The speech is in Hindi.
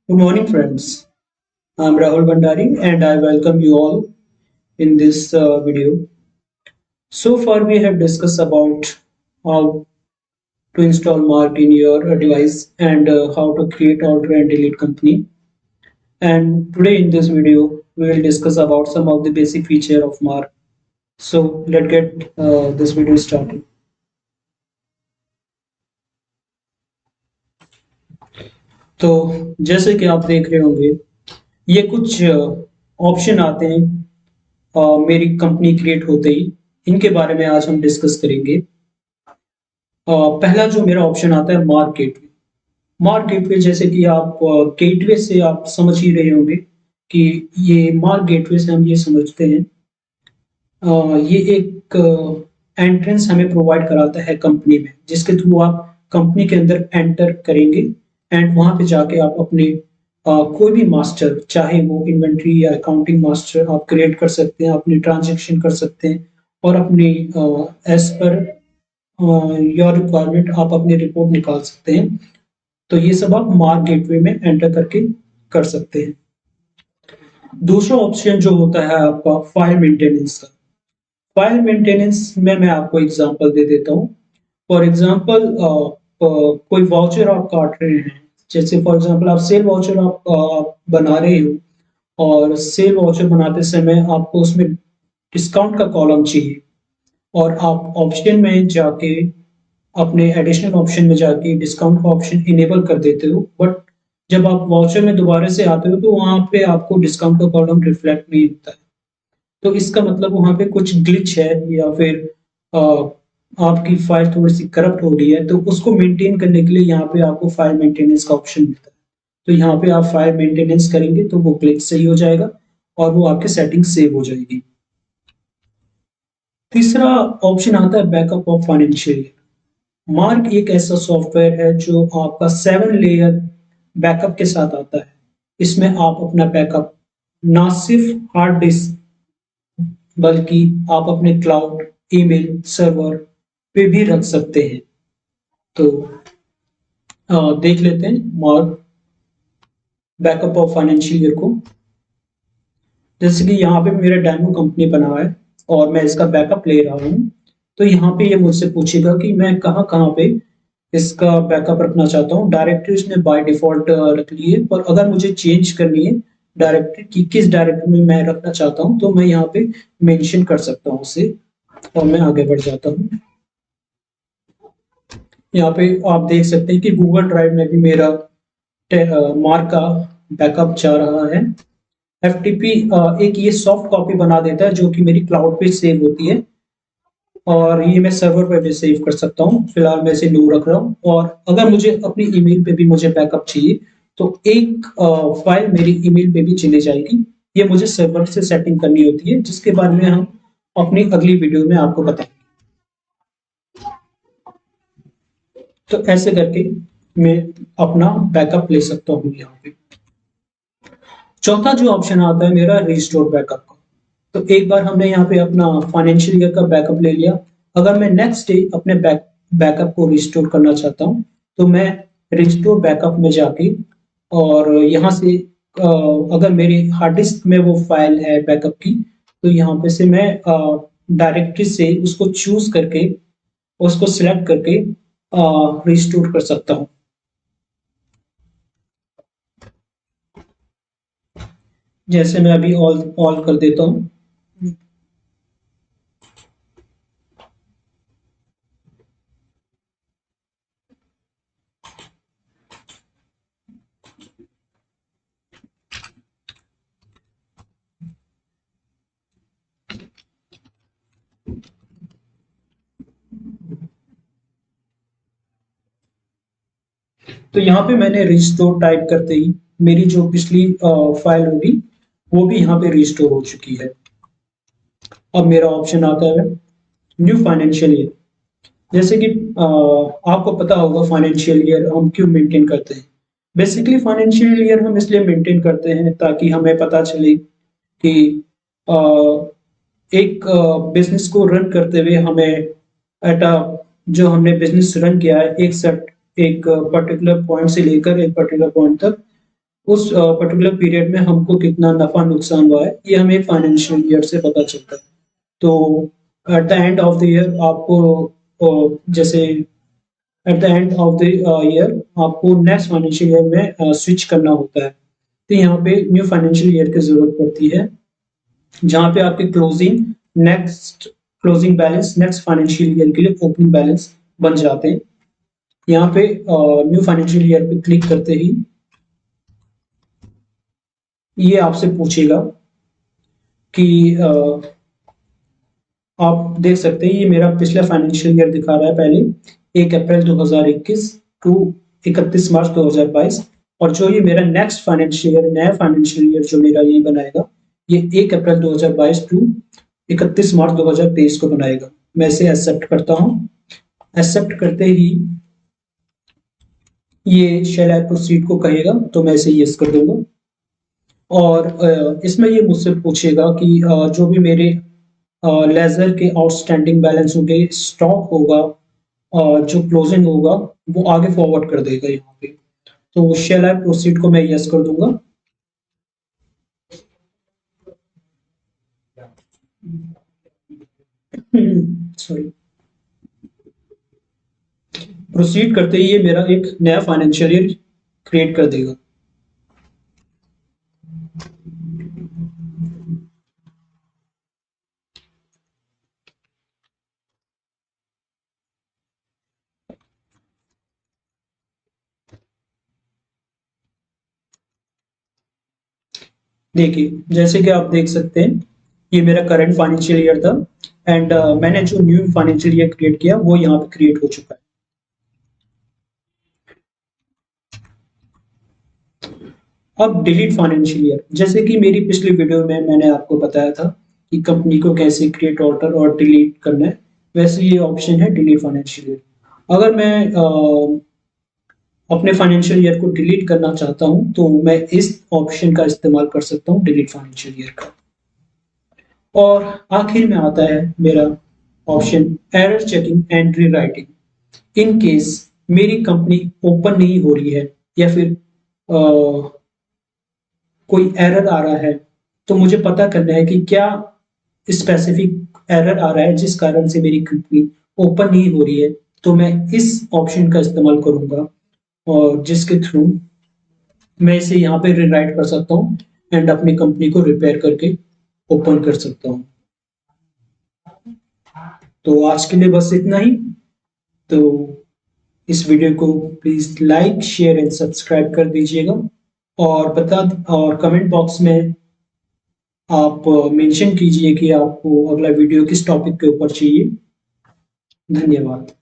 Good morning, friends. I'm Rahul Bandari and I welcome you all in this video. So far, we have discussed about how to install Mark in your device and how to create, alter, and delete company. And today in this video, we will discuss about some of the basic feature of Mark. So let's get this video started. तो जैसे कि आप देख रहे होंगे, ये कुछ ऑप्शन आते हैं मेरी कंपनी क्रिएट होते ही। इनके बारे में आज हम डिस्कस करेंगे। पहला जो मेरा ऑप्शन आता है मार्क गेटवे। मार्क गेटवे जैसे कि आप गेटवे से आप समझ ही रहे होंगे कि ये मार्क गेटवे से हम ये समझते हैं ये एक एंट्रेंस हमें प्रोवाइड कराता है कंपनी में, जिसके थ्रू आप कंपनी के अंदर एंटर करेंगे एंड वहां पे जाके आप अपने कोई भी मास्टर, चाहे वो इन्वेंट्री या अकाउंटिंग मास्टर, आप क्रिएट कर सकते हैं, अपनी ट्रांजेक्शन कर सकते हैं और अपनी एज पर योर रिक्वायरमेंट आप अपनी रिपोर्ट निकाल सकते हैं। तो ये सब आप मार्क गेटवे में एंटर करके कर सकते हैं। दूसरा ऑप्शन जो होता है आपका फाइल मेंटेनेंस का। फाइल मेंटेनेंस में मैं आपको एग्जांपल दे देता हूँ। फॉर एग्जांपल कोई वाउचर आप काट रहे हैं, जैसे फॉर एग्जांपल आप सेल वाउचर आप बना रहे हो और सेल वाउचर बनाते समय आपको उसमें डिस्काउंट का कॉलम चाहिए और आप ऑप्शन में जाके अपने एडिशनल ऑप्शन में जाके डिस्काउंट का ऑप्शन इनेबल कर देते हो, बट जब आप वाउचर में दोबारा से आते हो तो वहां पे आपको डिस्काउंट का कॉलम रिफ्लेक्ट नहीं होता है। तो इसका मतलब वहां पे कुछ ग्लिच है या फिर आ, आपकी फाइल थोड़ी सी करप्ट हो गई है, तो उसको मेंटेन करने के लिए यहाँ पे आपको फाइल मेंटेनेंस का ऑप्शन मिलता है। तो यहाँ पे आप फाइल मेंटेनेंस करेंगे तो वो ग्लिच सही हो जाएगा और वो आपकी सेटिंग सेव हो जाएगी। तीसरा ऑप्शन आता है backup of financial year. Mark एक ऐसा सॉफ्टवेयर है जो आपका 7 लेयर बैकअप के साथ आता है। इसमें आप अपना बैकअप ना सिर्फ हार्ड डिस्क बल्कि आप अपने क्लाउड, ईमेल सर्वर पे भी रख सकते हैं। तो देख लेते हैं mark backup of financial year को। जैसे कि यहाँ पे मेरा डेमो कंपनी बना हुआ है और मैं इसका बैकअप ले रहा हूँ, तो यहाँ पे ये मुझसे पूछेगा कि मैं कहाँ कहाँ पे इसका बैकअप रखना चाहता हूँ। डायरेक्टरी इसने बाय डिफॉल्ट रख ली है, पर अगर मुझे चेंज करनी है डायरेक्टरी की, किस डायरेक्टरी में मैं रखना चाहता हूँ, तो मैं यहाँ पे मेंशन कर सकता हूँ उसे और मैं आगे बढ़ जाता हूँ। यहाँ पे आप देख सकते हैं कि गूगल ड्राइव में भी मेरा मार्क का बैकअप जा रहा है। एफटीपी एक ये सॉफ्ट कॉपी बना देता है जो कि मेरी क्लाउड पे सेव होती है और ये मैं सर्वर पे भी सेव कर सकता हूँ। फिलहाल मैं इसे नो रख रहा हूँ और अगर मुझे अपनी ईमेल पे भी मुझे बैकअप चाहिए तो एक फाइल मेरी ईमेल पे भी चली जाएगी। ये मुझे सर्वर से सेटिंग करनी होती है, जिसके बारे में हम अपनी अगली वीडियो में आपको बताएंगे। तो ऐसे करके मैं अपना बैकअप ले सकता हूँ यहाँ पे। चौथा जो ऑप्शन आता है मेरा रिस्टोर बैकअप का। तो एक बार हमने यहाँ पे अपना फाइनेंशियल ईयर का बैकअप ले लिया। अगर मैं नेक्स्ट डे अपने बैकअप को रिस्टोर करना चाहता हूँ तो मैं रिस्टोर बैकअप में जाके और यहाँ से अगर मेरी हार्ड डिस्क में वो फाइल है बैकअप की, तो यहाँ पे से मैं डायरेक्टरी से उसको चूज करके उसको सिलेक्ट करके रिस्टोर कर सकता हूँ। जैसे मैं अभी ऑल ऑल कर देता हूँ। तो यहाँ पे मैंने रिस्टोर टाइप करते ही मेरी जो पिछली फाइल होगी वो भी यहाँ पे रिस्टोर हो चुकी है। अब मेरा ऑप्शन आता है न्यू फाइनेंशियल ईयर। जैसे कि आपको पता होगा फाइनेंशियल ईयर हम क्यों मेंटेन करते हैं। बेसिकली फाइनेंशियल ईयर हम इसलिए मेंटेन करते हैं ताकि हमें पता चले कि अ, एक बिजनेस को रन करते हुए हमें एट जो हमने बिजनेस रन किया है एक पर्टिकुलर पॉइंट से लेकर एक पर्टिकुलर पॉइंट तक उस पर्टिकुलर पीरियड में हमको कितना नफा नुकसान हुआ है, ये हमें फाइनेंशियल ईयर से पता चलता है। तो at the end of the year आपको जैसे at the end of the year आपको नेक्स्ट फाइनेंशियल ईयर में स्विच करना होता है। तो यहाँ पे न्यू फाइनेंशियल ईयर की जरूरत पड़ती है, जहाँ पे आपके closing balance next financial year के लिए ओपनिंग बैलेंस बन जाते हैं। यहाँ पे न्यू फाइनेंशियल ईयर पे क्लिक करते ही ये आपसे पूछेगा कि आप देख सकते हैं ये मेरा पिछला फाइनेंशियल ईयर दिखा रहा है, पहले 1 अप्रैल 2021 टू 31 मार्च 2022, और जो ये मेरा नेक्स्ट फाइनेंशियल ईयर, नया फाइनेंशियल ईयर जो मेरा ये बनाएगा, ये 1 अप्रैल 2022 टू 31 मार्च 2023 को बनाएगा। मैं इसे एक्सेप्ट करता हूँ। एक्सेप्ट करते ही ये शैल आई प्रोसीड को कहेगा, तो मैं इसे यस कर दूंगा। और इसमें ये मुझसे पूछेगा कि जो भी मेरे लेजर के आउटस्टैंडिंग बैलेंस होंगे, स्टॉक होगा, जो क्लोजिंग होगा वो आगे फॉरवर्ड कर देगा यहाँ पे। तो शैल आई प्रोसीड को मैं यस कर दूंगा। सॉरी, प्रोसीड करते ही ये मेरा एक नया फाइनेंशियल ईयर क्रिएट कर देगा। देखिए, जैसे कि आप देख सकते हैं, ये मेरा करंट फाइनेंशियल ईयर था, एंड मैंने जो न्यू फाइनेंशियल ईयर क्रिएट किया वो यहाँ पे क्रिएट हो चुका है। अब डिलीट फाइनेंशियल ईयर, जैसे कि मेरी पिछली वीडियो में मैंने आपको बताया था कि कंपनी को कैसे क्रिएट, ऑल्टर और डिलीट करना है, वैसे ये ऑप्शन है डिलीट फाइनेंशियल ईयर। अगर मैं अपने फाइनेंशियल ईयर को डिलीट करना चाहता हूं तो मैं इस ऑप्शन का इस्तेमाल कर सकता हूं, डिलीट फाइनेंशियल ईयर का। और आखिर में आता है मेरा option error checking and rewriting. In case मेरी कंपनी ओपन नहीं हो रही है या फिर कोई एरर आ रहा है, तो मुझे पता करना है कि क्या स्पेसिफिक एरर आ रहा है जिस कारण से मेरी कंपनी ओपन नहीं हो रही है। तो मैं इस ऑप्शन का इस्तेमाल करूंगा, और जिसके थ्रू मैं इसे यहाँ पे रीराइट कर सकता हूँ एंड अपनी कंपनी को रिपेयर करके ओपन कर सकता हूँ। तो आज के लिए बस इतना ही। तो इस वीडियो को please like, share and subscribe कर दीजिएगा, और कमेंट बॉक्स में आप मेंशन कीजिए कि आपको अगला वीडियो किस टॉपिक के ऊपर चाहिए। धन्यवाद।